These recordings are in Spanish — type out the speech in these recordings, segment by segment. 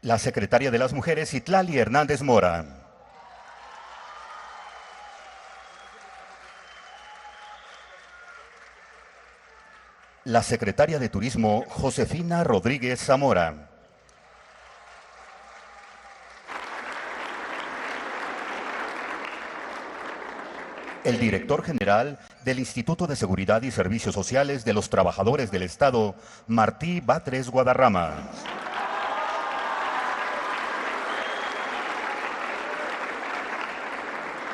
La secretaria de las Mujeres, Itlali Hernández Mora. La secretaria de Turismo, Josefina Rodríguez Zamora. El director general del Instituto de Seguridad y Servicios Sociales de los Trabajadores del Estado, Martí Batres Guadarrama.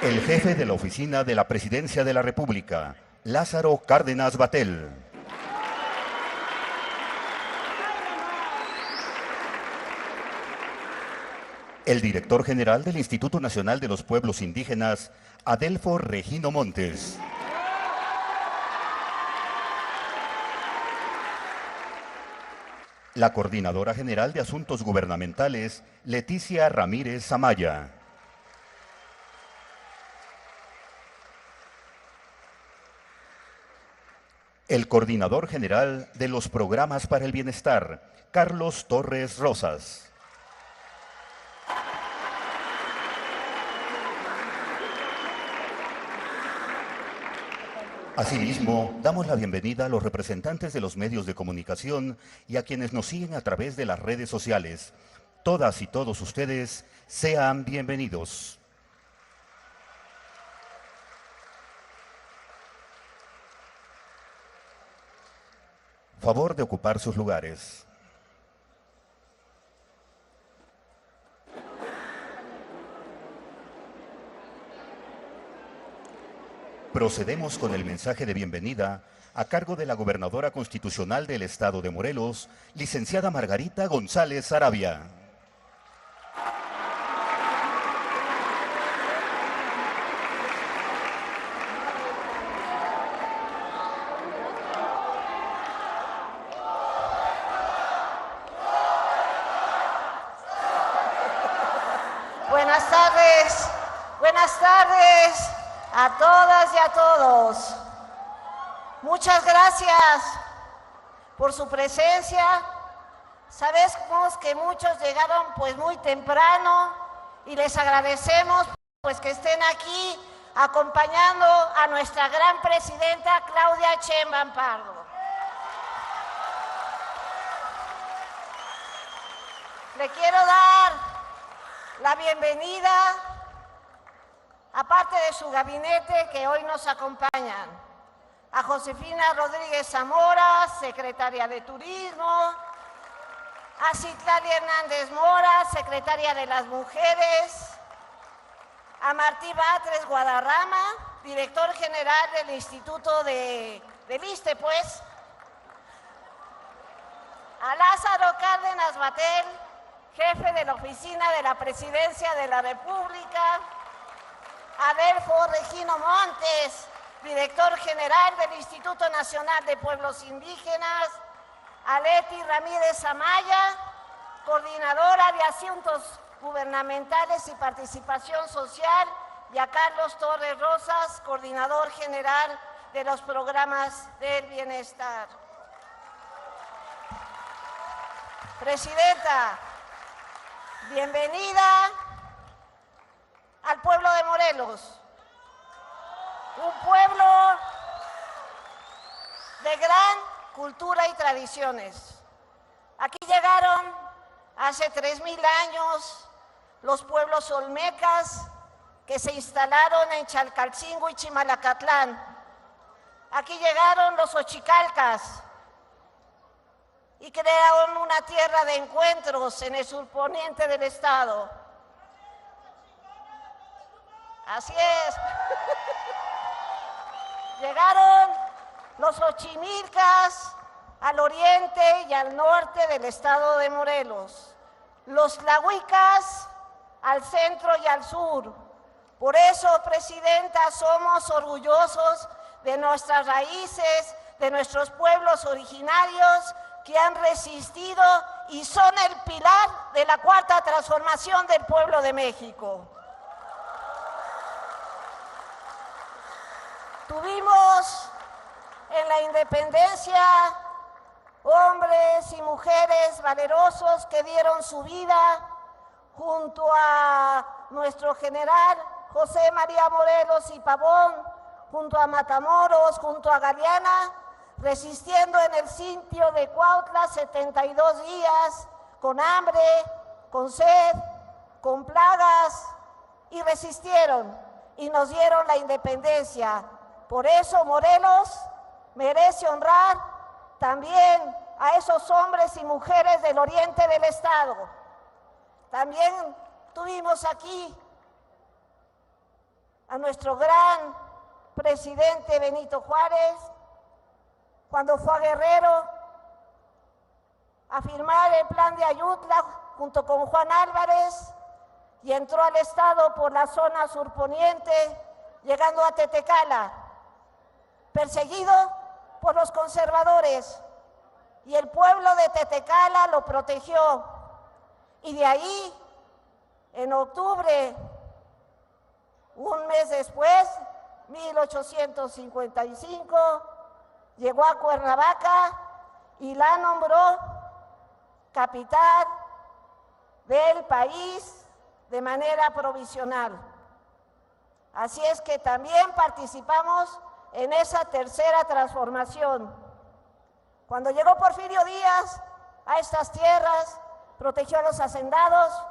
El jefe de la Oficina de la Presidencia de la República, Lázaro Cárdenas Batel. El director general del Instituto Nacional de los Pueblos Indígenas, Adelfo Regino Montes. La coordinadora general de Asuntos Gubernamentales, Leticia Ramírez Amaya. El coordinador general de los Programas para el Bienestar, Carlos Torres Rosas. Asimismo, damos la bienvenida a los representantes de los medios de comunicación y a quienes nos siguen a través de las redes sociales. Todas y todos ustedes, sean bienvenidos. Favor de ocupar sus lugares. Procedemos con el mensaje de bienvenida a cargo de la gobernadora constitucional del Estado de Morelos, licenciada Margarita González Sarabia. Buenas tardes a todas y a todos. Muchas gracias por su presencia. Sabemos que muchos llegaron pues muy temprano y les agradecemos pues que estén aquí acompañando a nuestra gran presidenta Claudia Sheinbaum Pardo. Le quiero dar la bienvenida, aparte de su gabinete que hoy nos acompañan, a Josefina Rodríguez Zamora, secretaria de Turismo, a Citlali Hernández Mora, secretaria de las Mujeres, a Martí Batres Guadarrama, director general del Instituto del ISSSTE, pues, a Lázaro Cárdenas Batel, jefe de la Oficina de la Presidencia de la República, a Adelfo Regino Montes, director general del Instituto Nacional de Pueblos Indígenas, a Leti Ramírez Amaya, coordinadora de Asuntos Gubernamentales y Participación Social, y a Carlos Torres Rosas, coordinador general de los Programas del Bienestar. Presidenta, bienvenida al pueblo de Morelos, un pueblo de gran cultura y tradiciones. Aquí llegaron hace 3000 años los pueblos olmecas que se instalaron en Chalcatzingo y Chimalacatlán. Aquí llegaron los ochicalcas y crearon una tierra de encuentros en el surponiente del estado. Así es. Llegaron los ochimilcas al oriente y al norte del estado de Morelos, los tlahuicas al centro y al sur. Por eso, presidenta, somos orgullosos de nuestras raíces, de nuestros pueblos originarios que han resistido y son el pilar de la cuarta transformación del pueblo de México. Tuvimos en la independencia hombres y mujeres valerosos que dieron su vida junto a nuestro general José María Morelos y Pavón, junto a Matamoros, junto a Galeana, resistiendo en el sitio de Cuautla 72 días, con hambre, con sed, con plagas, y resistieron y nos dieron la independencia. Por eso Morelos merece honrar también a esos hombres y mujeres del oriente del estado. También tuvimos aquí a nuestro gran presidente Benito Juárez, cuando fue a Guerrero a firmar el plan de Ayutla junto con Juan Álvarez, y entró al estado por la zona surponiente, llegando a Tetecala, perseguido por los conservadores, y el pueblo de Tetecala lo protegió. Y de ahí, en octubre, un mes después, 1855, llegó a Cuernavaca y la nombró capital del país de manera provisional. Así es que también participamos en esa tercera transformación. Cuando llegó Porfirio Díaz a estas tierras, protegió a los hacendados,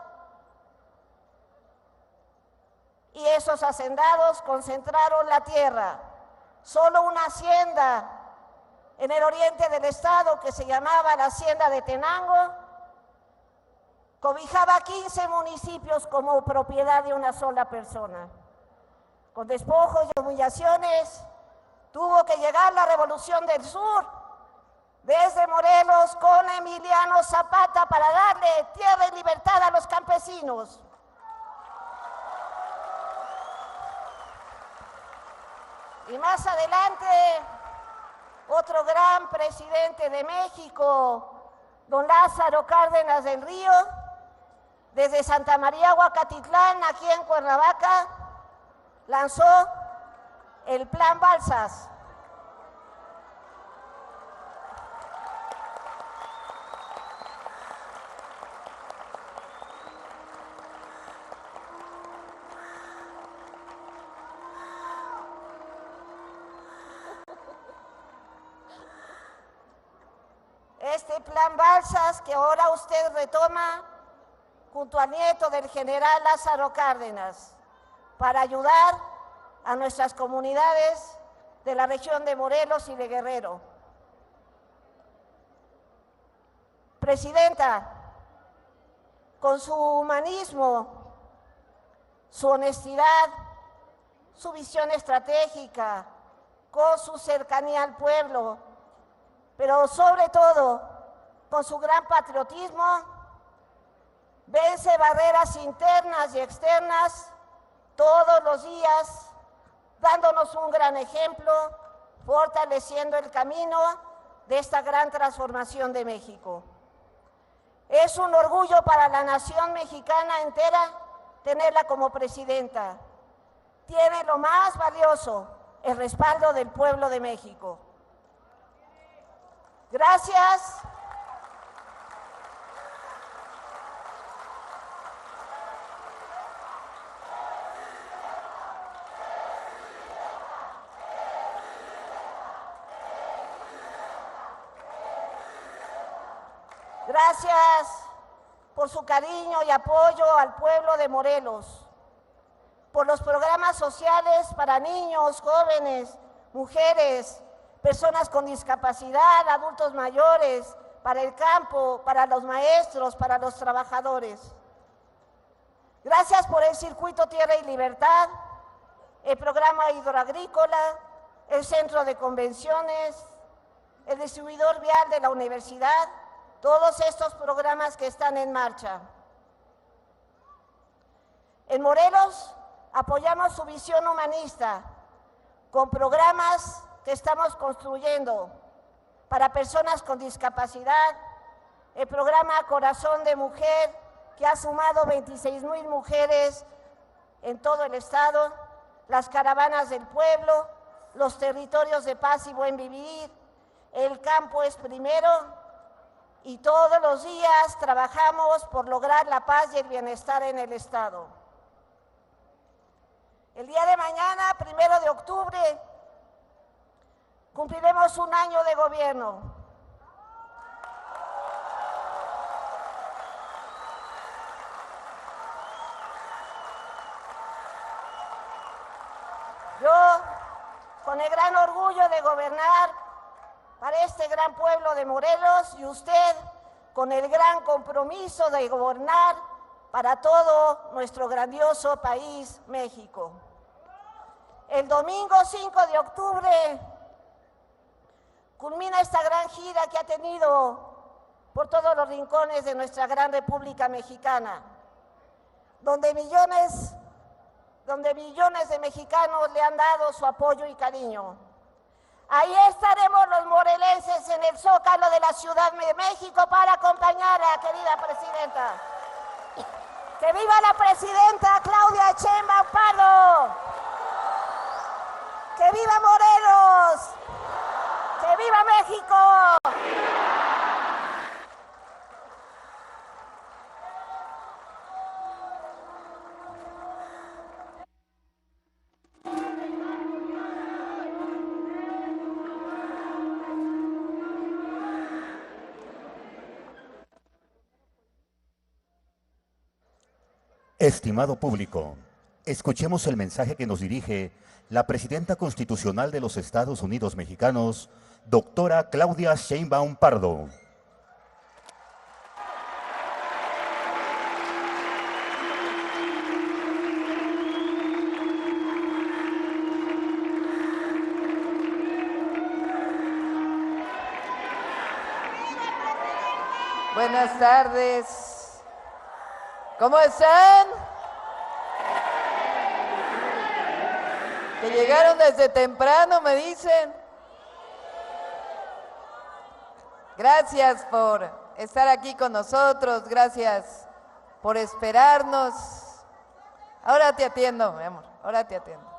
y esos hacendados concentraron la tierra. Solo una hacienda en el oriente del estado, que se llamaba la hacienda de Tenango, cobijaba 15 municipios como propiedad de una sola persona. Con despojos y humillaciones, tuvo que llegar la Revolución del Sur, desde Morelos con Emiliano Zapata, para darle tierra y libertad a los campesinos. Y más adelante, otro gran presidente de México, don Lázaro Cárdenas del Río, desde Santa María Huacatitlán, aquí en Cuernavaca, lanzó el Plan Balsas. Este Plan Balsas, que ahora usted retoma junto al nieto del general Lázaro Cárdenas, para ayudar a nuestras comunidades de la región de Morelos y de Guerrero. Presidenta, con su humanismo, su honestidad, su visión estratégica, con su cercanía al pueblo, pero sobre todo con su gran patriotismo, vence barreras internas y externas todos los días, dándonos un gran ejemplo, fortaleciendo el camino de esta gran transformación de México. Es un orgullo para la nación mexicana entera tenerla como presidenta. Tiene lo más valioso, el respaldo del pueblo de México. Gracias. Gracias por su cariño y apoyo al pueblo de Morelos, por los programas sociales para niños, jóvenes, mujeres, personas con discapacidad, adultos mayores, para el campo, para los maestros, para los trabajadores. Gracias por el Circuito Tierra y Libertad, el programa hidroagrícola, el centro de convenciones, el distribuidor vial de la universidad, todos estos programas que están en marcha. En Morelos apoyamos su visión humanista con programas que estamos construyendo para personas con discapacidad, el programa Corazón de Mujer, que ha sumado 26,000 mujeres en todo el estado, las caravanas del pueblo, los territorios de paz y buen vivir, el campo es primero, y todos los días trabajamos por lograr la paz y el bienestar en el Estado. El día de mañana, 1 de octubre, cumpliremos un año de gobierno. Yo, con el gran orgullo de gobernar para este gran pueblo de Morelos, y usted, con el gran compromiso de gobernar para todo nuestro grandioso país, México. El domingo 5 de octubre culmina esta gran gira que ha tenido por todos los rincones de nuestra gran República Mexicana, donde millones de mexicanos le han dado su apoyo y cariño. Ahí estaremos los morelenses en el Zócalo de la Ciudad de México para acompañar a la querida presidenta. ¡Que viva la presidenta Claudia Sheinbaum Pardo! ¡Que viva Morelos! ¡Que viva México! Estimado público, escuchemos el mensaje que nos dirige la Presidenta Constitucional de los Estados Unidos Mexicanos, doctora Claudia Sheinbaum Pardo. Buenas tardes. ¿Cómo están? Que llegaron desde temprano, me dicen. Gracias por estar aquí con nosotros, gracias por esperarnos. Ahora te atiendo, mi amor, ahora te atiendo.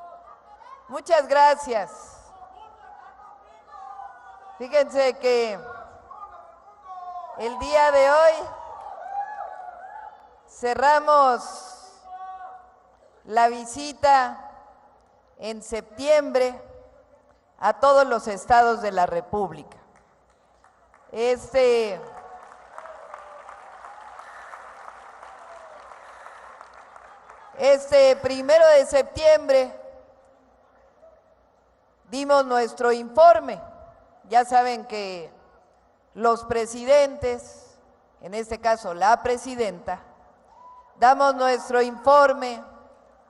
Muchas gracias. Fíjense que el día de hoy cerramos la visita en septiembre a todos los estados de la República. Este 1 de septiembre dimos nuestro informe. Ya saben que los presidentes, en este caso la presidenta, damos nuestro informe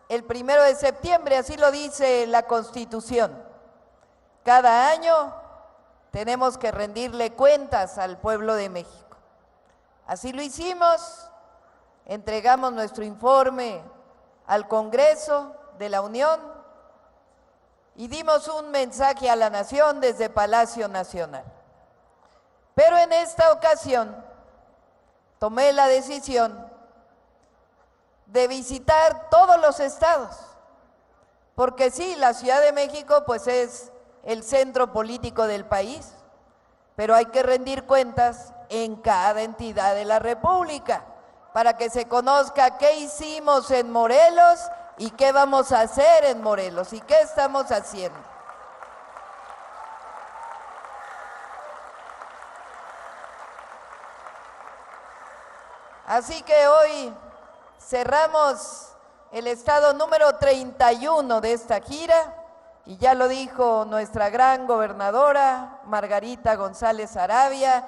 el 1 de septiembre, así lo dice la Constitución. Cada año tenemos que rendirle cuentas al pueblo de México. Así lo hicimos, entregamos nuestro informe al Congreso de la Unión y dimos un mensaje a la nación desde Palacio Nacional. Pero en esta ocasión tomé la decisión de visitar todos los estados, porque sí, la Ciudad de México pues es el centro político del país, pero hay que rendir cuentas en cada entidad de la República para que se conozca qué hicimos en Morelos y qué vamos a hacer en Morelos y qué estamos haciendo. Así que hoy cerramos el estado número 31 de esta gira y ya lo dijo nuestra gran gobernadora Margarita González Arabia,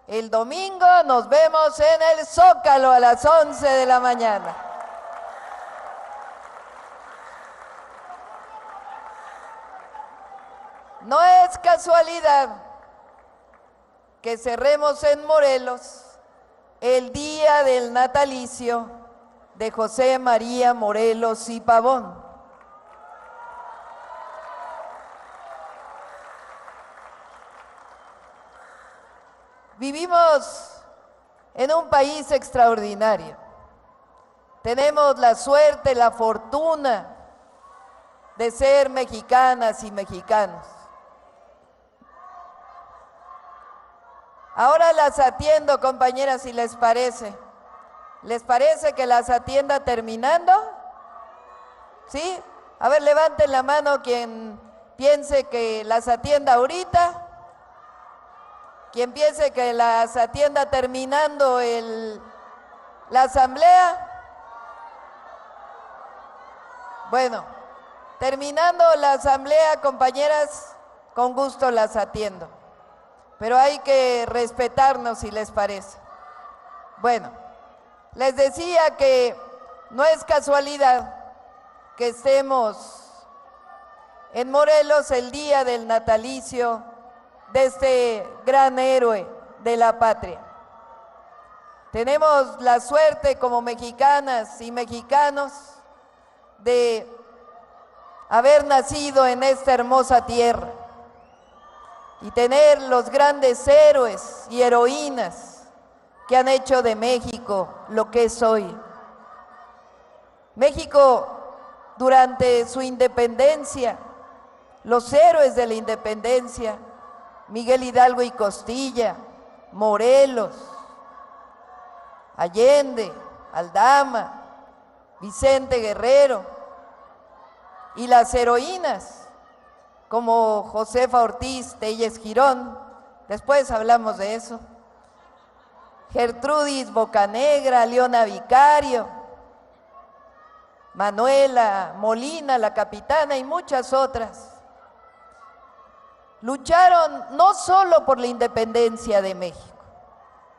el domingo nos vemos en el Zócalo a las 11 de la mañana. No es casualidad que cerremos en Morelos el día del natalicio de José María Morelos y Pavón. Vivimos en un país extraordinario. Tenemos la suerte, la fortuna de ser mexicanas y mexicanos. Ahora las atiendo, compañeras, si les parece. ¿Les parece que las atienda terminando? ¿Sí? A ver, levanten la mano quien piense que las atienda ahorita. Quien piense que las atienda terminando la asamblea. Bueno, terminando la asamblea, compañeras, con gusto las atiendo. Pero hay que respetarnos, si les parece. Bueno, les decía que no es casualidad que estemos en Morelos el día del natalicio de este gran héroe de la patria. Tenemos la suerte como mexicanas y mexicanos de haber nacido en esta hermosa tierra y tener los grandes héroes y heroínas que han hecho de México lo que es hoy. México, durante su independencia, los héroes de la independencia, Miguel Hidalgo y Costilla, Morelos, Allende, Aldama, Vicente Guerrero, y las heroínas como Josefa Ortiz Telles Girón, después hablamos de eso, Gertrudis Bocanegra, Leona Vicario, Manuela Molina, la capitana, y muchas otras. Lucharon no solo por la independencia de México,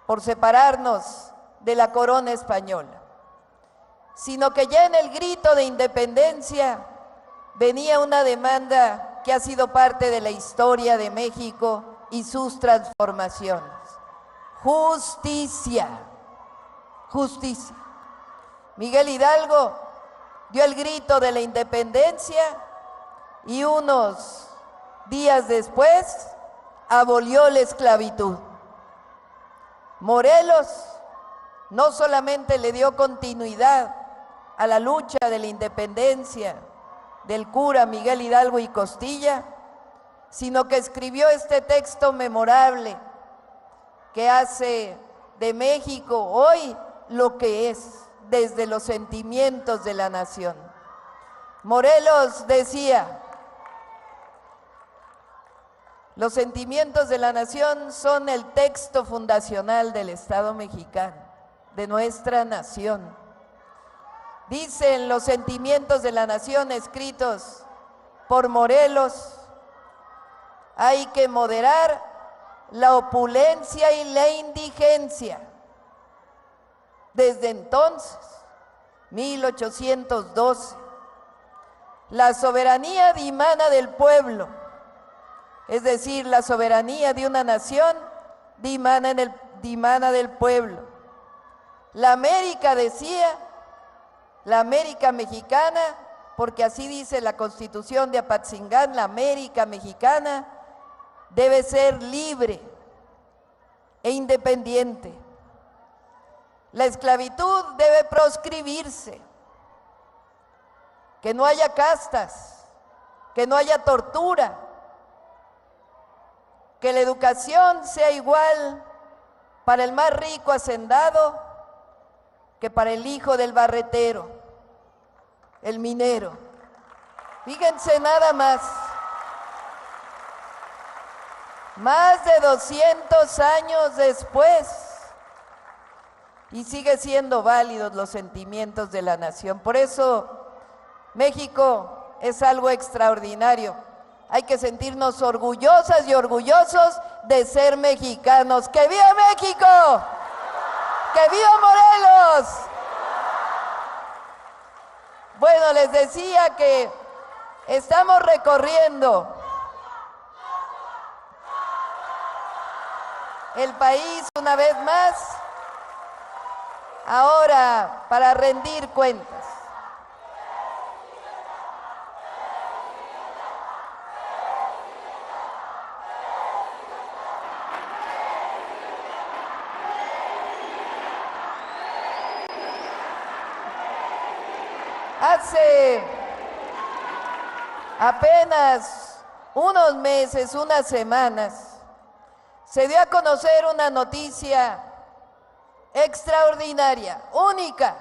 por separarnos de la corona española, sino que ya en el grito de independencia venía una demanda que ha sido parte de la historia de México y sus transformaciones. Justicia, justicia. Miguel Hidalgo dio el grito de la independencia y unos días después abolió la esclavitud. Morelos no solamente le dio continuidad a la lucha de la independencia del cura Miguel Hidalgo y Costilla, sino que escribió este texto memorable que hace de México hoy lo que es, desde los sentimientos de la nación. Morelos decía: los sentimientos de la nación son el texto fundacional del Estado mexicano, de nuestra nación. Dicen los sentimientos de la nación escritos por Morelos: hay que moderar la opulencia y la indigencia. Desde entonces, 1812, la soberanía dimana del pueblo, es decir, la soberanía de una nación dimana del pueblo. La América, decía, la América mexicana, porque así dice la Constitución de Apatzingán, la América mexicana debe ser libre e independiente. La esclavitud debe proscribirse, que no haya castas, que no haya tortura, que la educación sea igual para el más rico hacendado que para el hijo del barretero, el minero. Fíjense nada más de 200 años después, y sigue siendo válidos los sentimientos de la nación. Por eso México es algo extraordinario. Hay que sentirnos orgullosas y orgullosos de ser mexicanos. ¡Que viva México! ¡Que viva Morelos! Bueno, les decía que estamos recorriendo el país una vez más, ahora para rendir cuentas. Hace apenas unos meses, unas semanas, se dio a conocer una noticia extraordinaria, única,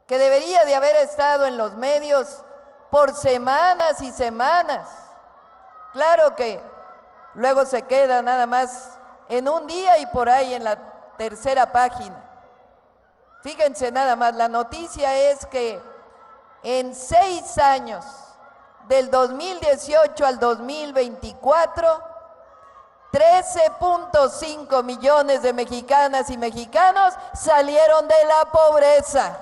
que debería de haber estado en los medios por semanas y semanas. Claro que luego se queda nada más en un día y por ahí en la tercera página. Fíjense nada más, la noticia es que en 6 años, del 2018 al 2024, 13.5 millones de mexicanas y mexicanos salieron de la pobreza.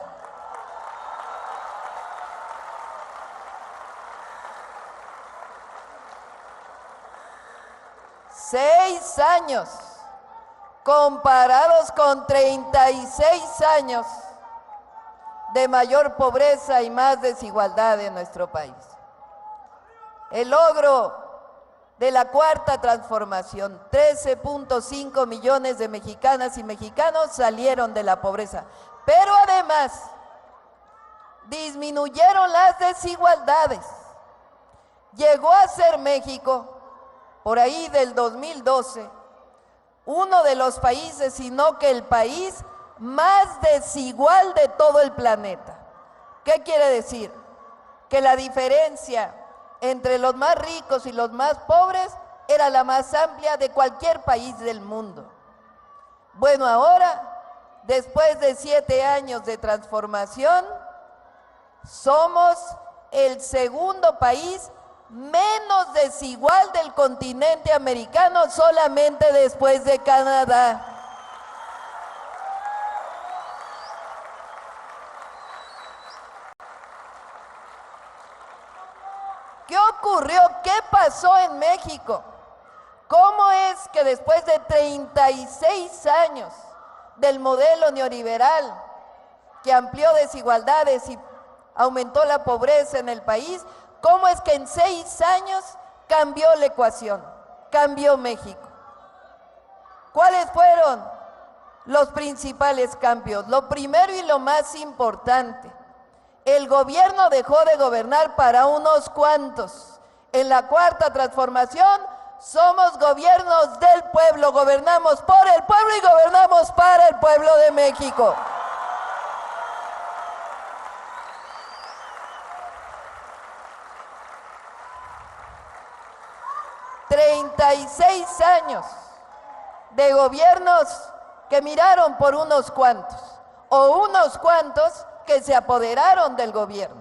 ¡6 años! Comparados con 36 años de mayor pobreza y más desigualdad en nuestro país. El logro de la cuarta transformación, 13.5 millones de mexicanas y mexicanos salieron de la pobreza, pero además disminuyeron las desigualdades. Llegó a ser México, por ahí del 2012, uno de los países, sino que el país más desigual de todo el planeta. ¿Qué quiere decir? Que la diferencia entre los más ricos y los más pobres era la más amplia de cualquier país del mundo. Bueno, ahora, después de 7 años de transformación, somos el segundo país menos desigual del continente americano, solamente después de Canadá. ¿Qué ocurrió? ¿Qué pasó en México? ¿Cómo es que después de 36 años del modelo neoliberal que amplió desigualdades y aumentó la pobreza en el país, cómo es que en 6 años cambió la ecuación, cambió México? ¿Cuáles fueron los principales cambios? Lo primero y lo más importante: el gobierno dejó de gobernar para unos cuantos. En la cuarta transformación somos gobiernos del pueblo, gobernamos por el pueblo y gobernamos para el pueblo de México. ...36 años de gobiernos que miraron por unos cuantos, o unos cuantos que se apoderaron del gobierno.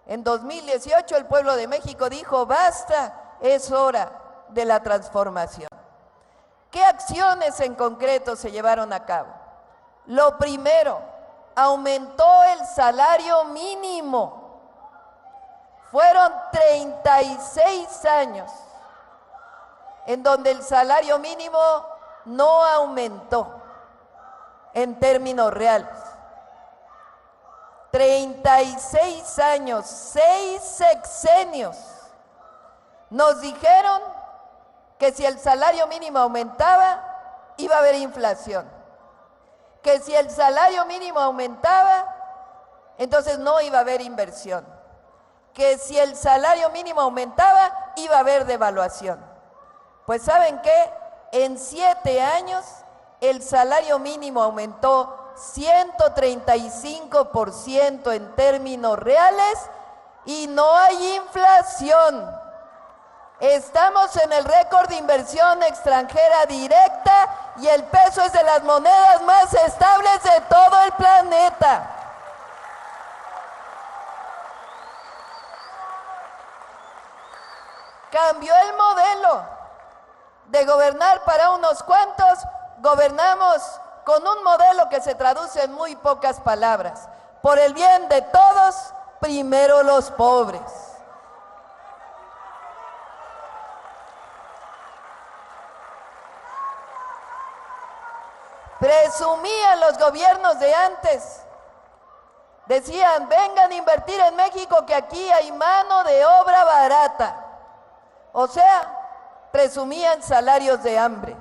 En 2018 el pueblo de México dijo: basta, es hora de la transformación. ¿Qué acciones en concreto se llevaron a cabo? Lo primero, aumentó el salario mínimo. Fueron 36 años en donde el salario mínimo no aumentó en términos reales. 36 años, 6 sexenios. Nos dijeron que si el salario mínimo aumentaba, iba a haber inflación. Que si el salario mínimo aumentaba, entonces no iba a haber inversión. Que si el salario mínimo aumentaba, iba a haber devaluación. Pues ¿saben qué? En 7 años el salario mínimo aumentó 135% en términos reales y no hay inflación. Estamos en el récord de inversión extranjera directa y el peso es de las monedas más estables de todo el planeta. Cambió el modelo de gobernar para unos cuantos, gobernamos con un modelo que se traduce en muy pocas palabras: por el bien de todos, primero los pobres. Presumían los gobiernos de antes, decían: vengan a invertir en México que aquí hay mano de obra barata. O sea, presumían salarios de hambre.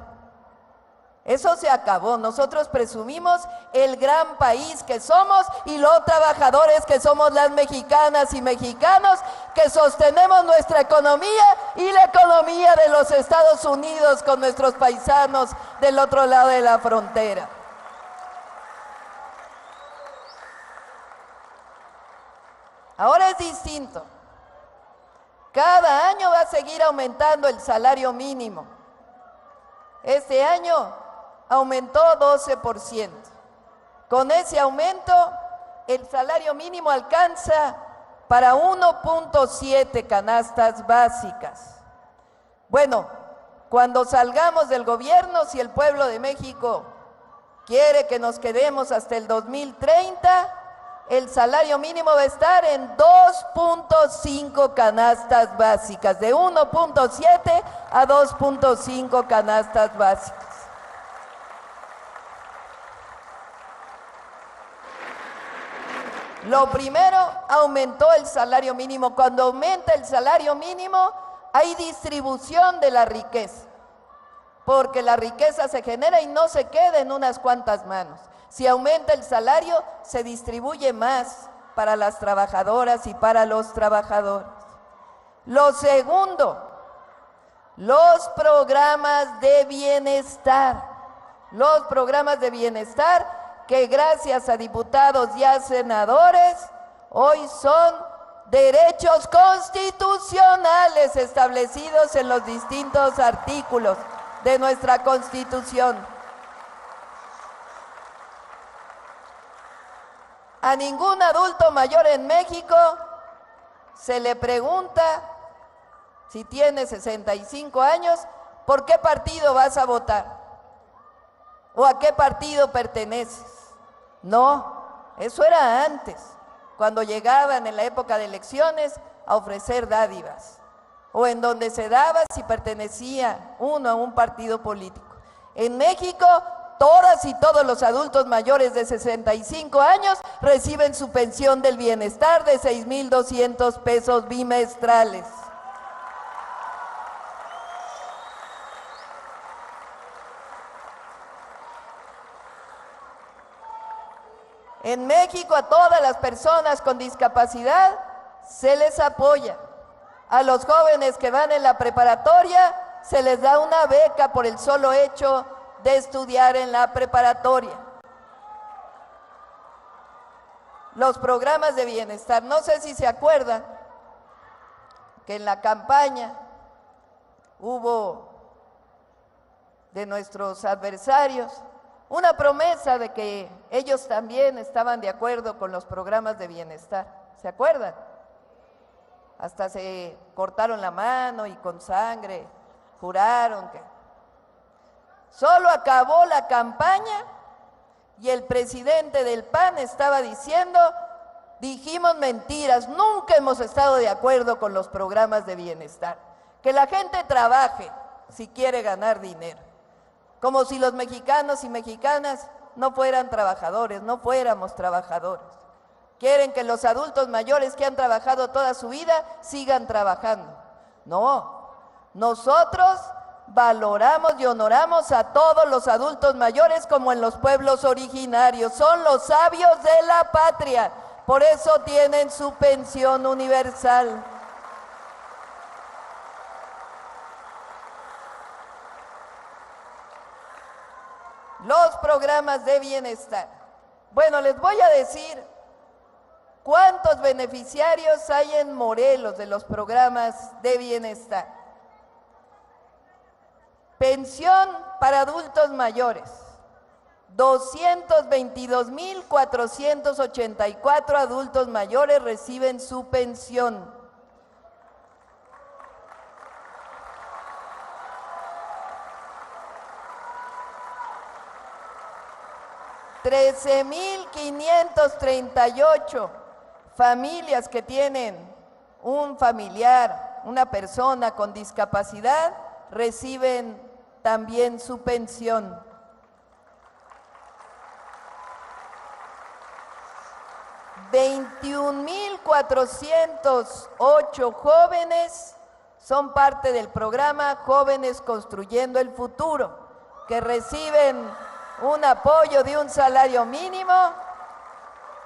Eso se acabó. Nosotros presumimos el gran país que somos y los trabajadores que somos las mexicanas y mexicanos, que sostenemos nuestra economía y la economía de los Estados Unidos con nuestros paisanos del otro lado de la frontera. Ahora es distinto. Cada año va a seguir aumentando el salario mínimo. Este año aumentó 12%. Con ese aumento, el salario mínimo alcanza para 1.7 canastas básicas. Bueno, cuando salgamos del gobierno, si el pueblo de México quiere que nos quedemos hasta el 2030, el salario mínimo va a estar en 2.5 canastas básicas, de 1.7 a 2.5 canastas básicas. Lo primero, aumentó el salario mínimo. Cuando aumenta el salario mínimo, hay distribución de la riqueza, porque la riqueza se genera y no se queda en unas cuantas manos. Si aumenta el salario, se distribuye más para las trabajadoras y para los trabajadores. Lo segundo, los programas de bienestar. Los programas de bienestar que gracias a diputados y a senadores hoy son derechos constitucionales establecidos en los distintos artículos de nuestra Constitución. A ningún adulto mayor en México se le pregunta, si tiene 65 años, ¿por qué partido vas a votar? ¿O a qué partido perteneces? No, eso era antes, cuando llegaban en la época de elecciones a ofrecer dádivas, o en donde se daba si pertenecía uno a un partido político. En México, todas y todos los adultos mayores de 65 años reciben su pensión del bienestar de 6,200 pesos bimestrales. En México, a todas las personas con discapacidad se les apoya. A los jóvenes que van en la preparatoria se les da una beca por el solo hecho de estudiar en la preparatoria. Los programas de bienestar, no sé si se acuerdan que en la campaña hubo de nuestros adversarios una promesa de que ellos también estaban de acuerdo con los programas de bienestar. ¿Se acuerdan? Hasta se cortaron la mano y con sangre juraron que... Solo acabó la campaña y el presidente del PAN estaba diciendo, dijimos mentiras, nunca hemos estado de acuerdo con los programas de bienestar. Que la gente trabaje si quiere ganar dinero. Como si los mexicanos y mexicanas no fueran trabajadores, no fuéramos trabajadores. Quieren que los adultos mayores que han trabajado toda su vida sigan trabajando. No, nosotros valoramos y honoramos a todos los adultos mayores como en los pueblos originarios. Son los sabios de la patria, por eso tienen su pensión universal. Los programas de bienestar. Bueno, les voy a decir cuántos beneficiarios hay en Morelos de los programas de bienestar. Pensión para adultos mayores. 222,484 adultos mayores reciben su pensión. $13,538 familias que tienen un familiar, una persona con discapacidad, reciben también su pensión. $21,408 jóvenes son parte del programa Jóvenes Construyendo el Futuro, que reciben un apoyo de un salario mínimo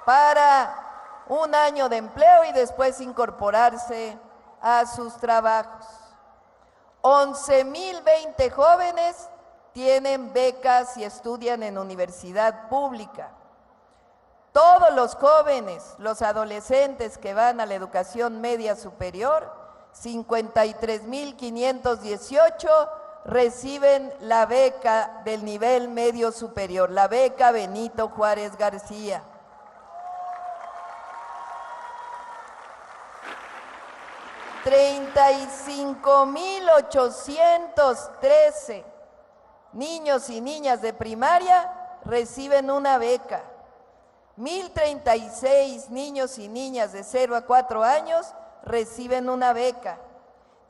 para un año de empleo y después incorporarse a sus trabajos. 11,020 jóvenes tienen becas y estudian en universidad pública. Todos los jóvenes, los adolescentes que van a la educación media superior, 53,518 reciben la beca del nivel medio superior, la beca Benito Juárez García. $35,813 niños y niñas de primaria reciben una beca. 1,036 niños y niñas de 0 a 4 años reciben una beca.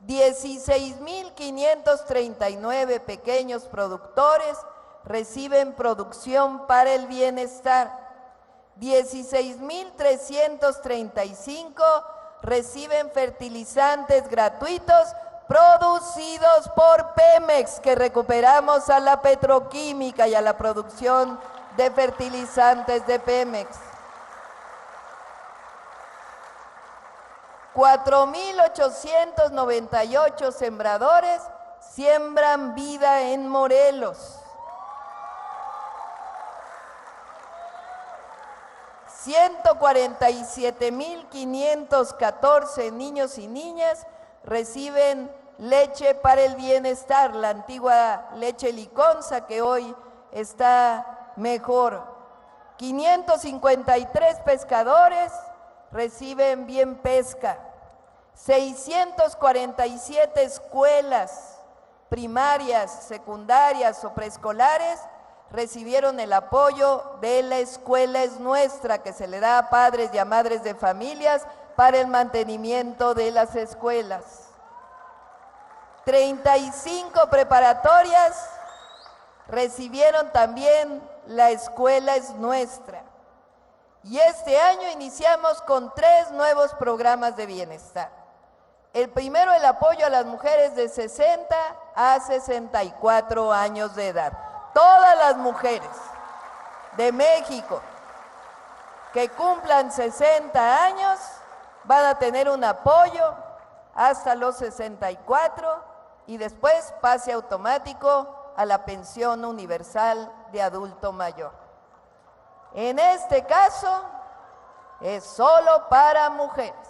16,539 pequeños productores reciben producción para el bienestar. 16,335 reciben fertilizantes gratuitos producidos por Pemex, que recuperamos a la petroquímica y a la producción de fertilizantes de Pemex. 4,898 sembradores siembran vida en Morelos. 147,514 niños y niñas reciben leche para el bienestar, la antigua leche Liconza, que hoy está mejor. 553 pescadores reciben bien pesca. 647 escuelas primarias, secundarias o preescolares recibieron el apoyo de La Escuela es Nuestra, que se le da a padres y a madres de familias para el mantenimiento de las escuelas. 35 preparatorias recibieron también La Escuela es Nuestra. Y este año iniciamos con 3 nuevos programas de bienestar. El primero, el apoyo a las mujeres de 60 a 64 años de edad. Todas las mujeres de México que cumplan 60 años van a tener un apoyo hasta los 64 y después pase automático a la pensión universal de adulto mayor. En este caso es solo para mujeres.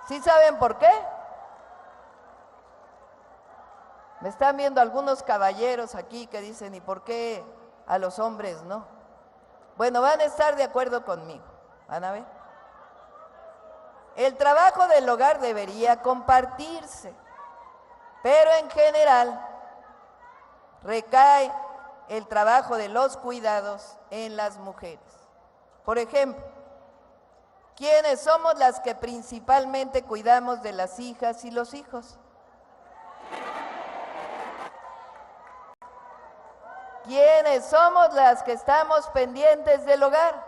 ¿Sí saben por qué? Me están viendo algunos caballeros aquí que dicen, ¿y por qué a los hombres no? Bueno, van a estar de acuerdo conmigo, van a ver. El trabajo del hogar debería compartirse, pero en general recae el trabajo de los cuidados en las mujeres. Por ejemplo, ¿quiénes somos las que principalmente cuidamos de las hijas y los hijos? ¿Quiénes somos las que estamos pendientes del hogar?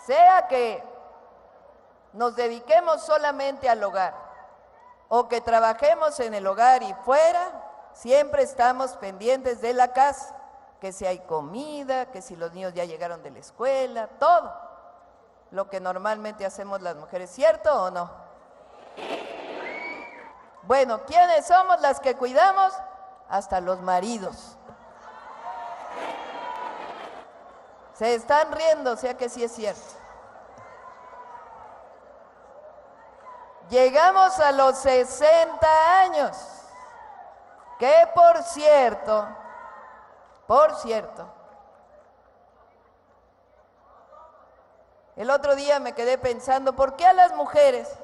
Sea que nos dediquemos solamente al hogar o que trabajemos en el hogar y fuera, siempre estamos pendientes de la casa, que si hay comida, que si los niños ya llegaron de la escuela, todo lo que normalmente hacemos las mujeres, ¿cierto o no? Bueno, ¿quiénes somos las que cuidamos? Hasta los maridos. Se están riendo, o sea que sí es cierto. Llegamos a los 60 años, que por cierto, el otro día me quedé pensando, ¿por qué a las mujeres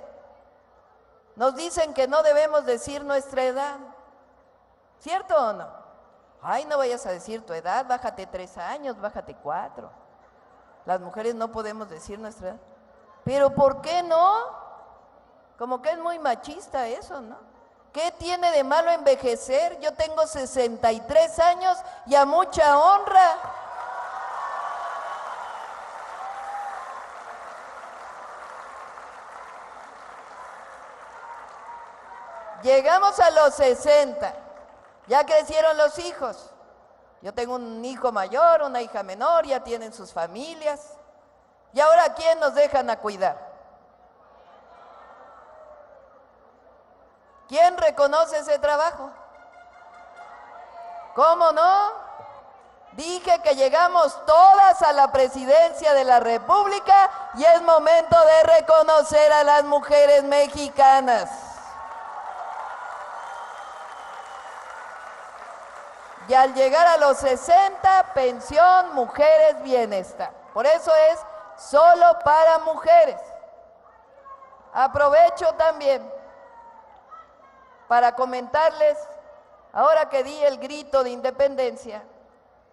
nos dicen que no debemos decir nuestra edad? ¿Cierto o no? Ay, no vayas a decir tu edad, bájate 3 años, bájate 4. Las mujeres no podemos decir nuestra edad. ¿Pero por qué no? Como que es muy machista eso, ¿no? ¿Qué tiene de malo envejecer? Yo tengo 63 años y a mucha honra. Llegamos a los 60, ya crecieron los hijos, Yo tengo un hijo mayor, una hija menor, ya tienen sus familias. ¿Y ahora quién nos dejan a cuidar? ¿Quién reconoce ese trabajo? ¿Cómo no? Dije que llegamos todas a la presidencia de la República y es momento de reconocer a las mujeres mexicanas. Y al llegar a los 60, pensión, mujeres, bienestar. Por eso es solo para mujeres. Aprovecho también para comentarles, ahora que di el grito de independencia,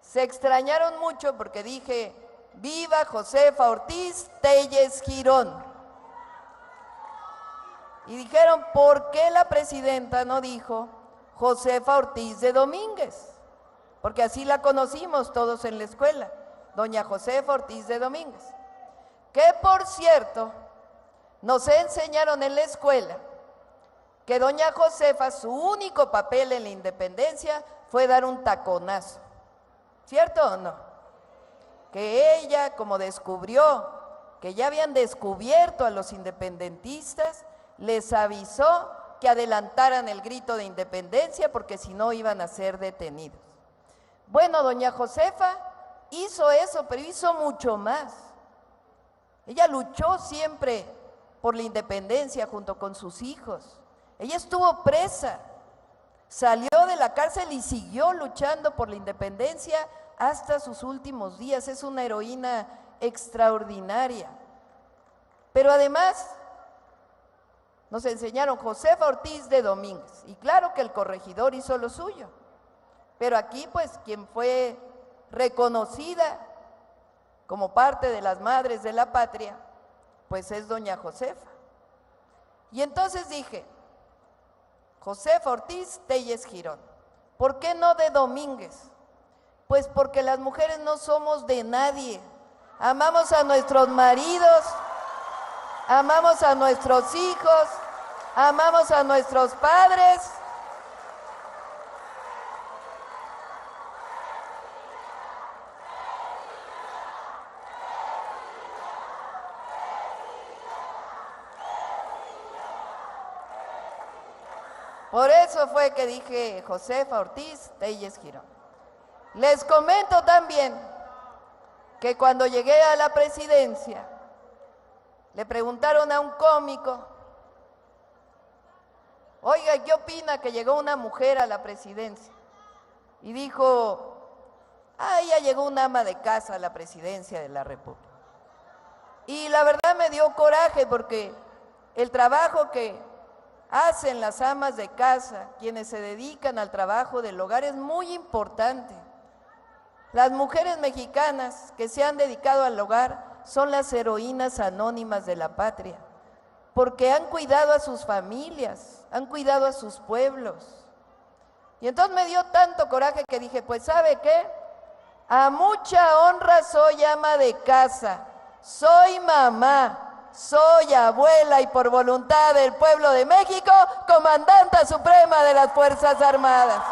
se extrañaron mucho porque dije, viva Josefa Ortiz Telles Girón. Y dijeron, ¿por qué la presidenta no dijo Josefa Ortiz de Domínguez? Porque así la conocimos todos en la escuela, doña Josefa Ortiz de Domínguez. Que por cierto, nos enseñaron en la escuela que doña Josefa, su único papel en la independencia fue dar un taconazo. ¿Cierto o no? Que ella, como descubrió que ya habían descubierto a los independentistas, les avisó que adelantaran el grito de independencia porque si no iban a ser detenidos. Bueno, doña Josefa hizo eso, pero hizo mucho más. Ella luchó siempre por la independencia junto con sus hijos. Ella estuvo presa, salió de la cárcel y siguió luchando por la independencia hasta sus últimos días. Es una heroína extraordinaria. Pero además nos enseñaron Josefa Ortiz de Domínguez. Y claro que el corregidor hizo lo suyo. Pero aquí pues quien fue reconocida como parte de las madres de la patria, pues es doña Josefa. Y entonces dije, Josefa Ortiz Telles Girón. ¿Por qué no de Domínguez? Pues porque las mujeres no somos de nadie. Amamos a nuestros maridos, amamos a nuestros hijos, amamos a nuestros padres. Por eso fue que dije Josefa Ortiz Telles Girón. Les comento también que cuando llegué a la presidencia, le preguntaron a un cómico, oiga, ¿qué opina que llegó una mujer a la presidencia? Y dijo, ya llegó una ama de casa a la presidencia de la República. Y la verdad me dio coraje porque el trabajo que hacen las amas de casa, quienes se dedican al trabajo del hogar, es muy importante. Las mujeres mexicanas que se han dedicado al hogar son las heroínas anónimas de la patria, porque han cuidado a sus familias, han cuidado a sus pueblos. Y entonces me dio tanto coraje que dije, pues ¿sabe qué? A mucha honra soy ama de casa, soy mamá, soy abuela y por voluntad del pueblo de México, comandanta suprema de las Fuerzas Armadas.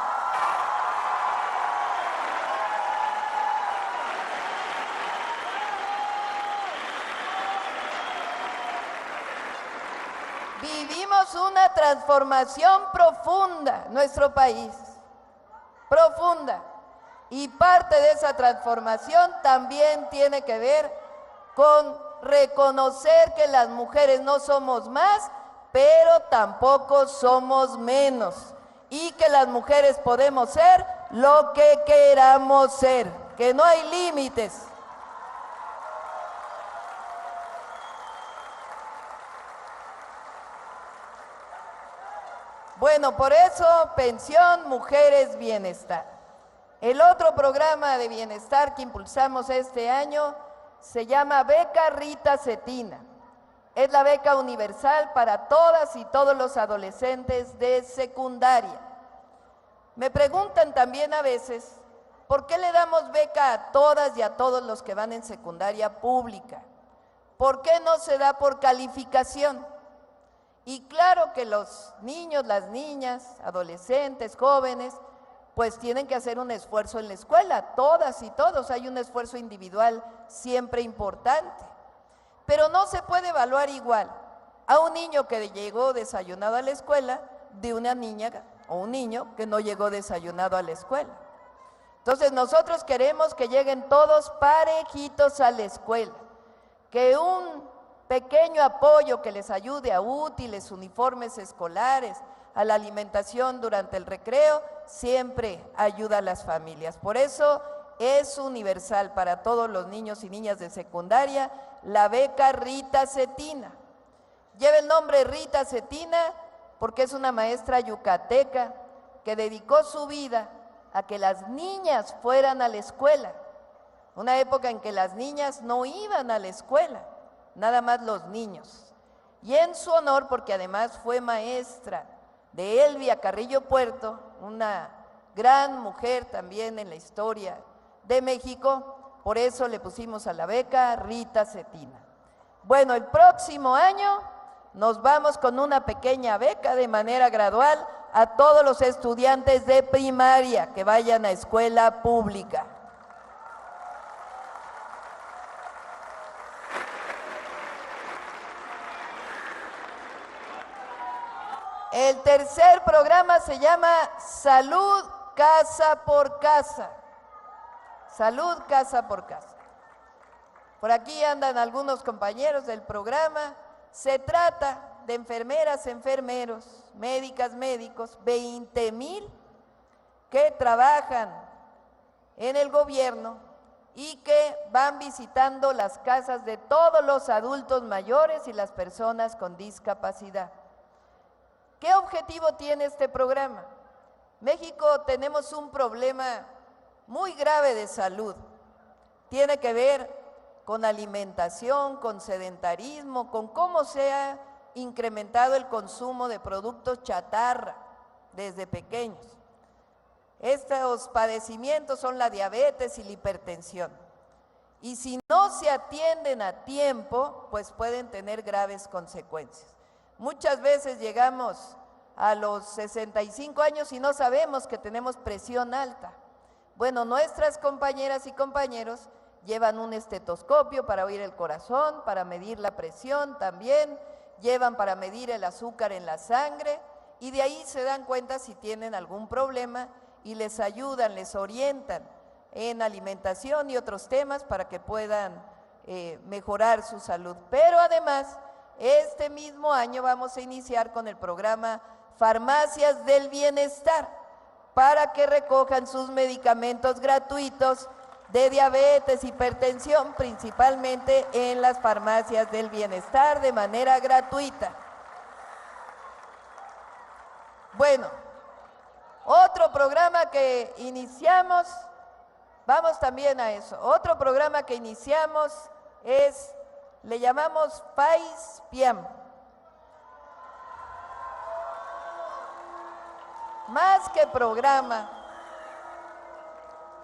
Vivimos una transformación profunda en nuestro país, profunda. Y parte de esa transformación también tiene que ver con reconocer que las mujeres no somos más, pero tampoco somos menos. Y que las mujeres podemos ser lo que queramos ser, que no hay límites. Bueno, por eso, pensión, mujeres, bienestar. El otro programa de bienestar que impulsamos este año se llama Beca Rita Cetina. Es la beca universal para todas y todos los adolescentes de secundaria. Me preguntan también a veces, ¿por qué le damos beca a todas y a todos los que van en secundaria pública? ¿Por qué no se da por calificación? Y claro que los niños, las niñas, adolescentes, jóvenes, pues tienen que hacer un esfuerzo en la escuela, todas y todos, hay un esfuerzo individual siempre importante. Pero no se puede evaluar igual a un niño que llegó desayunado a la escuela de una niña o un niño que no llegó desayunado a la escuela. Entonces nosotros queremos que lleguen todos parejitos a la escuela, que un pequeño apoyo que les ayude a útiles, uniformes escolares, a la alimentación durante el recreo, siempre ayuda a las familias. Por eso es universal para todos los niños y niñas de secundaria la beca Rita Cetina. Lleva el nombre Rita Cetina porque es una maestra yucateca que dedicó su vida a que las niñas fueran a la escuela. Una época en que las niñas no iban a la escuela, nada más los niños. Y en su honor, porque además fue maestra de Elvia Carrillo Puerto, una gran mujer también en la historia de México, por eso le pusimos a la beca Rita Cetina. Bueno, el próximo año nos vamos con una pequeña beca de manera gradual a todos los estudiantes de primaria que vayan a escuela pública. El tercer programa se llama Salud Casa por Casa. Salud Casa por Casa. Por aquí andan algunos compañeros del programa. Se trata de enfermeras, enfermeros, médicas, médicos, 20,000 que trabajan en el gobierno y que van visitando las casas de todos los adultos mayores y las personas con discapacidad. ¿Qué objetivo tiene este programa? México tenemos un problema muy grave de salud. Tiene que ver con alimentación, con sedentarismo, con cómo se ha incrementado el consumo de productos chatarra desde pequeños. Estos padecimientos son la diabetes y la hipertensión. Y si no se atienden a tiempo, pues pueden tener graves consecuencias. Muchas veces llegamos a los 65 años y no sabemos que tenemos presión alta. Bueno, nuestras compañeras y compañeros llevan un estetoscopio para oír el corazón, para medir la presión también, llevan para medir el azúcar en la sangre y de ahí se dan cuenta si tienen algún problema y les ayudan, les orientan en alimentación y otros temas para que puedan mejorar su salud. Pero además, este mismo año vamos a iniciar con el programa Farmacias del Bienestar para que recojan sus medicamentos gratuitos de diabetes, hipertensión, principalmente en las farmacias del bienestar de manera gratuita. Bueno, otro programa que iniciamos, vamos también a eso, otro programa que iniciamos es, le llamamos FAISPIAM. Más que programa,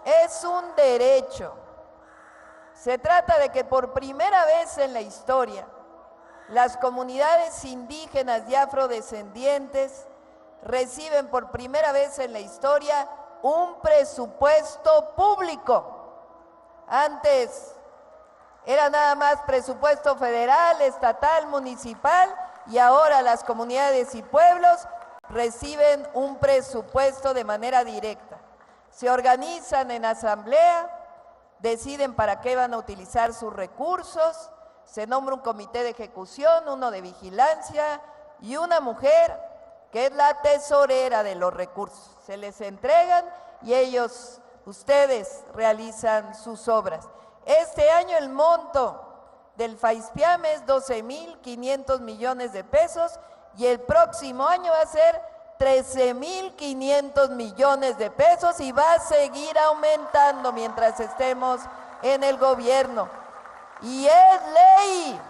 es un derecho. Se trata de que por primera vez en la historia, las comunidades indígenas y afrodescendientes reciben por primera vez en la historia un presupuesto público. Antes era nada más presupuesto federal, estatal, municipal, y ahora las comunidades y pueblos reciben un presupuesto de manera directa. Se organizan en asamblea, deciden para qué van a utilizar sus recursos, se nombra un comité de ejecución, uno de vigilancia y una mujer que es la tesorera de los recursos. Se les entregan y ellos, ustedes, realizan sus obras. Este año el monto del FAISPIAM es 12,500 millones de pesos y el próximo año va a ser 13,500 millones de pesos y va a seguir aumentando mientras estemos en el gobierno. Y es ley.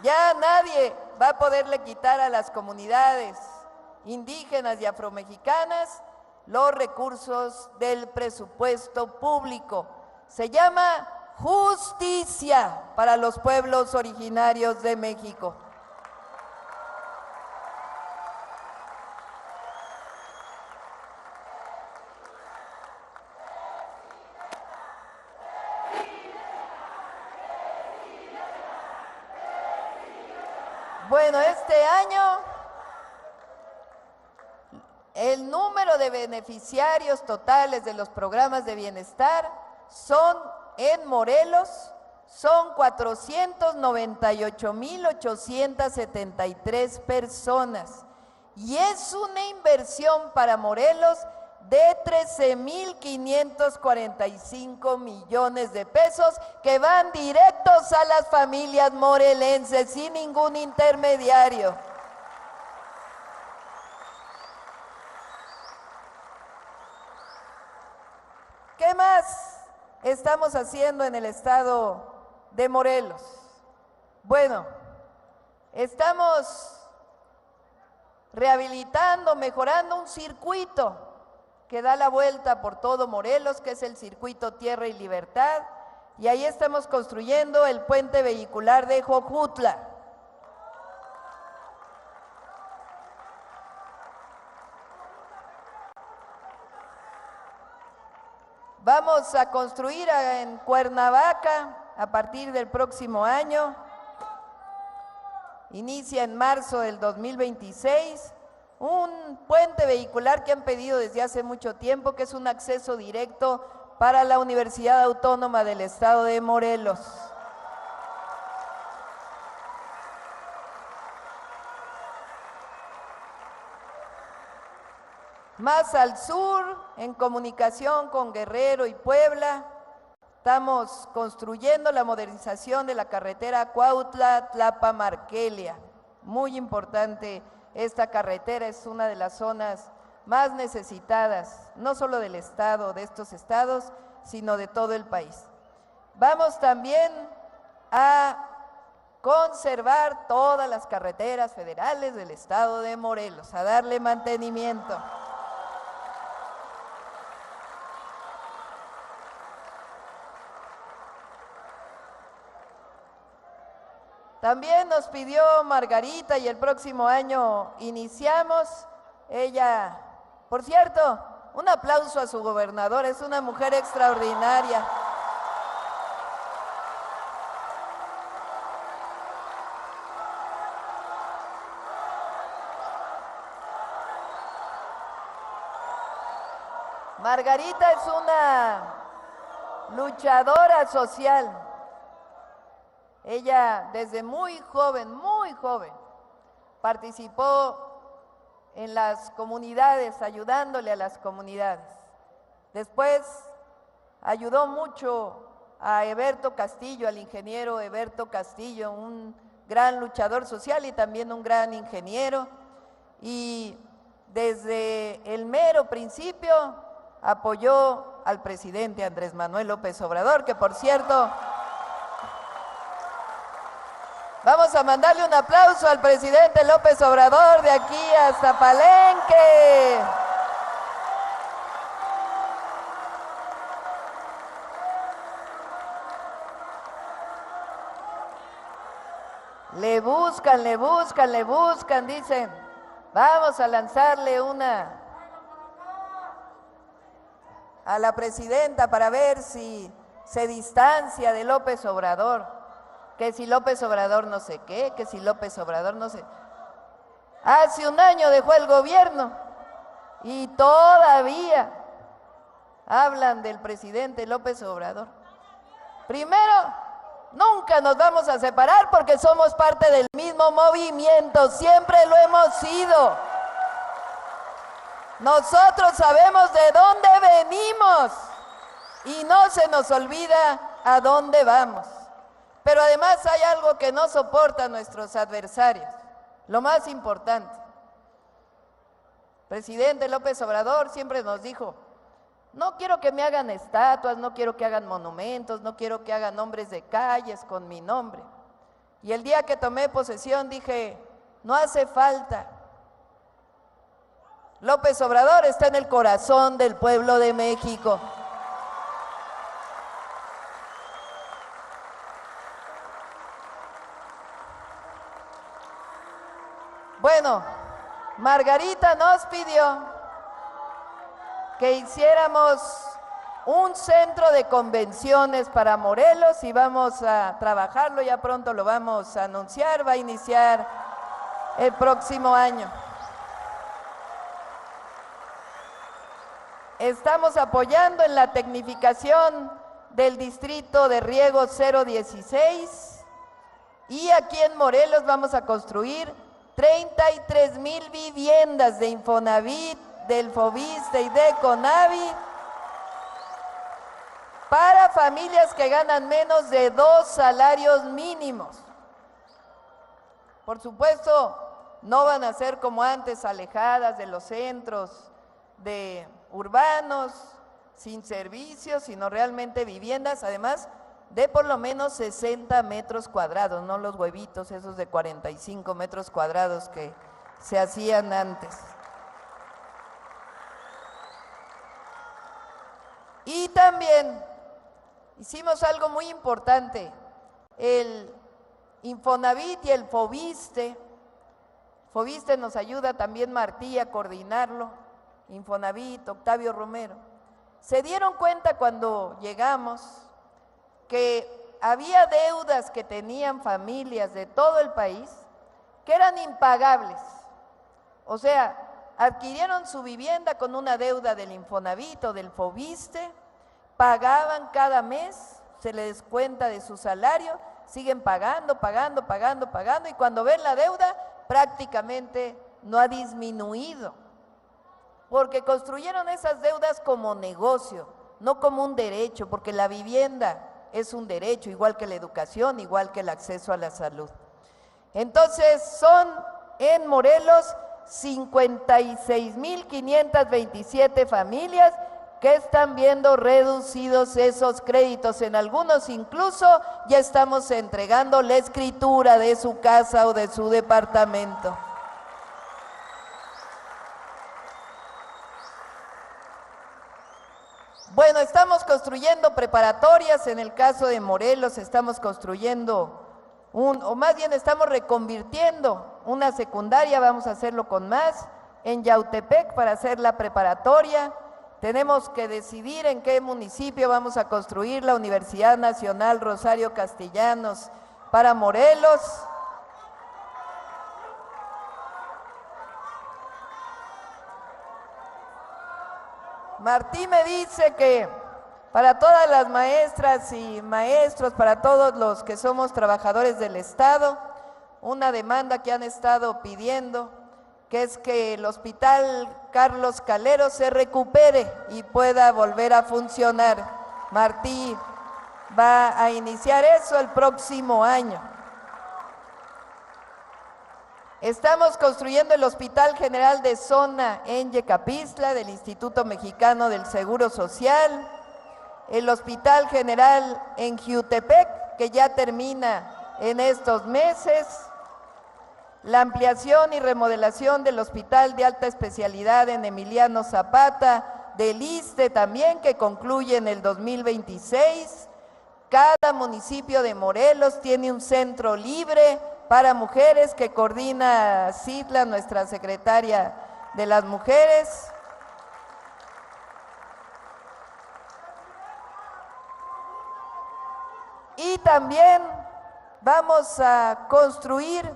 Ya nadie va a poderle quitar a las comunidades indígenas y afromexicanas los recursos del presupuesto público. Se llama justicia para los pueblos originarios de México. Bueno, este año el número de beneficiarios totales de los programas de bienestar son, en Morelos, son 498,873 personas. Y es una inversión para Morelos de 13,545 millones de pesos que van directos a las familias morelenses sin ningún intermediario. ¿Qué más estamos haciendo en el estado de Morelos? Bueno, estamos rehabilitando, mejorando un circuito que da la vuelta por todo Morelos, que es el circuito Tierra y Libertad, y ahí estamos construyendo el puente vehicular de Jojutla. Vamos a construir en Cuernavaca a partir del próximo año, inicia en marzo del 2026, un puente vehicular que han pedido desde hace mucho tiempo, que es un acceso directo para la Universidad Autónoma del Estado de Morelos. Más al sur, en comunicación con Guerrero y Puebla, estamos construyendo la modernización de la carretera Cuautla-Tlapa-Marquelia. Muy importante esta carretera, es una de las zonas más necesitadas, no solo del estado, de estos estados, sino de todo el país. Vamos también a conservar todas las carreteras federales del estado de Morelos, a darle mantenimiento. También nos pidió Margarita y el próximo año iniciamos. Ella, por cierto, un aplauso a su gobernadora, es una mujer extraordinaria. Margarita es una luchadora social. Ella desde muy joven, participó en las comunidades, ayudándole a las comunidades. Después ayudó mucho a Eberto Castillo, al ingeniero Eberto Castillo, un gran luchador social y también un gran ingeniero. Y desde el mero principio apoyó al presidente Andrés Manuel López Obrador, que por cierto, vamos a mandarle un aplauso al presidente López Obrador de aquí hasta Palenque. Le buscan, dicen, vamos a lanzarle una a la presidenta para ver si se distancia de López Obrador. Que si López Obrador no sé qué, que si López Obrador no sé. Hace un año dejó el gobierno y todavía hablan del presidente López Obrador. Primero, nunca nos vamos a separar porque somos parte del mismo movimiento, siempre lo hemos sido. Nosotros sabemos de dónde venimos y no se nos olvida a dónde vamos. Pero además hay algo que no soportan nuestros adversarios, lo más importante. Presidente López Obrador siempre nos dijo, no quiero que me hagan estatuas, no quiero que hagan monumentos, no quiero que hagan nombres de calles con mi nombre. Y el día que tomé posesión dije, no hace falta. López Obrador está en el corazón del pueblo de México. Bueno, Margarita nos pidió que hiciéramos un centro de convenciones para Morelos y vamos a trabajarlo, ya pronto lo vamos a anunciar, va a iniciar el próximo año. Estamos apoyando en la tecnificación del distrito de riego 016 y aquí en Morelos vamos a construir 33,000 viviendas de Infonavit, del Foviste y de Conavit para familias que ganan menos de 2 salarios mínimos. Por supuesto, no van a ser como antes, alejadas de los centros urbanos, sin servicios, sino realmente viviendas, además de por lo menos 60 metros cuadrados, no los huevitos esos de 45 metros cuadrados que se hacían antes. Y también hicimos algo muy importante, el Infonavit y el Foviste. Foviste nos ayuda también Martí a coordinarlo, Infonavit, Octavio Romero. Se dieron cuenta cuando llegamos que había deudas que tenían familias de todo el país que eran impagables. O sea, adquirieron su vivienda con una deuda del Infonavit o del Foviste, pagaban cada mes, se les descuenta de su salario, siguen pagando, y cuando ven la deuda prácticamente no ha disminuido, porque construyeron esas deudas como negocio, no como un derecho, porque la vivienda es un derecho, igual que la educación, igual que el acceso a la salud. Entonces son en Morelos 56,527 familias que están viendo reducidos esos créditos. En algunos incluso ya estamos entregando la escritura de su casa o de su departamento. Bueno, estamos construyendo preparatorias, en el caso de Morelos estamos construyendo o más bien estamos reconvirtiendo una secundaria, vamos a hacerlo con más, en Yautepec para hacer la preparatoria. Tenemos que decidir en qué municipio vamos a construir la Universidad Nacional Rosario Castellanos para Morelos. Martí me dice que para todas las maestras y maestros, para todos los que somos trabajadores del Estado, una demanda que han estado pidiendo, que es que el Hospital Carlos Calero se recupere y pueda volver a funcionar. Martí va a iniciar eso el próximo año. Estamos construyendo el Hospital General de Zona en Yecapixtla del Instituto Mexicano del Seguro Social, el Hospital General en Jiutepec, que ya termina en estos meses, la ampliación y remodelación del Hospital de Alta Especialidad en Emiliano Zapata, del ISSSTE también, que concluye en el 2026. Cada municipio de Morelos tiene un centro libre para mujeres que coordina Citla, nuestra secretaria de las mujeres. Y también vamos a construir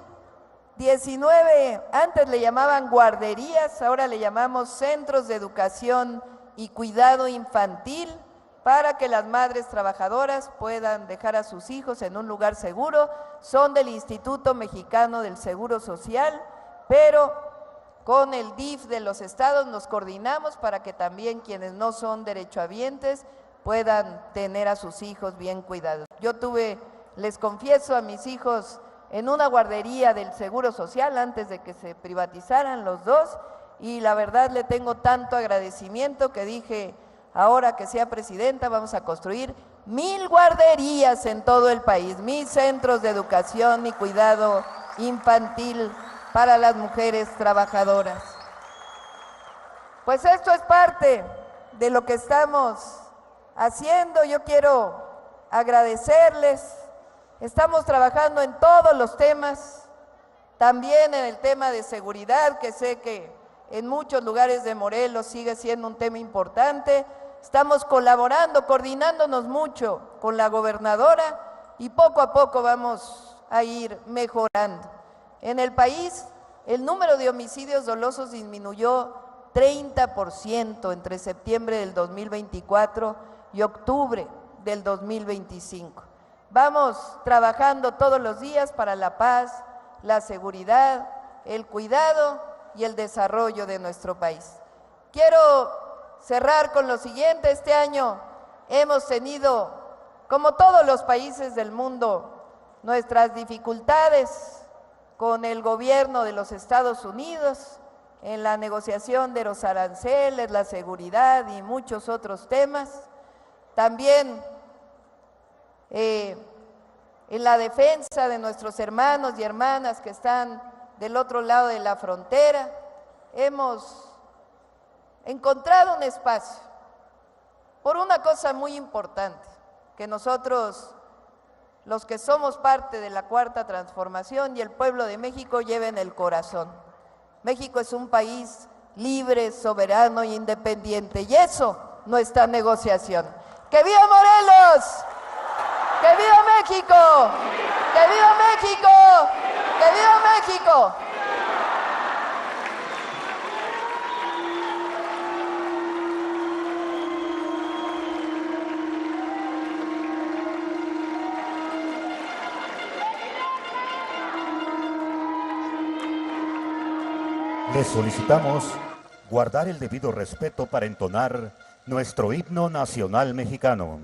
19, antes le llamaban guarderías, ahora le llamamos centros de educación y cuidado infantil, para que las madres trabajadoras puedan dejar a sus hijos en un lugar seguro. Son del Instituto Mexicano del Seguro Social, pero con el DIF de los estados nos coordinamos para que también quienes no son derechohabientes puedan tener a sus hijos bien cuidados. Yo les confieso, a mis hijos en una guardería del Seguro Social antes de que se privatizaran los dos, y la verdad le tengo tanto agradecimiento que dije, ahora que sea presidenta vamos a construir 1000 guarderías en todo el país, 1000 centros de educación y cuidado infantil para las mujeres trabajadoras. Pues esto es parte de lo que estamos haciendo. Yo quiero agradecerles. Estamos trabajando en todos los temas, también en el tema de seguridad, que sé que en muchos lugares de Morelos sigue siendo un tema importante. Estamos colaborando, coordinándonos mucho con la gobernadora y poco a poco vamos a ir mejorando. En el país el número de homicidios dolosos disminuyó 30% entre septiembre del 2024 y octubre del 2025. Vamos trabajando todos los días para la paz, la seguridad, el cuidado y el desarrollo de nuestro país. Quiero cerrar con lo siguiente. Este año hemos tenido, como todos los países del mundo, nuestras dificultades con el gobierno de los Estados Unidos en la negociación de los aranceles, la seguridad y muchos otros temas. También en la defensa de nuestros hermanos y hermanas que están del otro lado de la frontera, hemos encontrado un espacio por una cosa muy importante, que nosotros, los que somos parte de la Cuarta Transformación y el pueblo de México, lleven el corazón. México es un país libre, soberano e independiente, y eso no está en negociación. ¡Que viva Morelos! ¡Que viva México! ¡Que viva México! ¡Que viva México! Les solicitamos guardar el debido respeto para entonar nuestro himno nacional mexicano.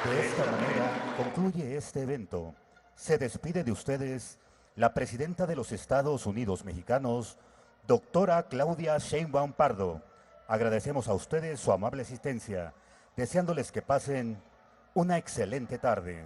De esta manera concluye este evento. Se despide de ustedes la presidenta de los Estados Unidos mexicanos, doctora Claudia Sheinbaum Pardo. Agradecemos a ustedes su amable asistencia, deseándoles que pasen una excelente tarde.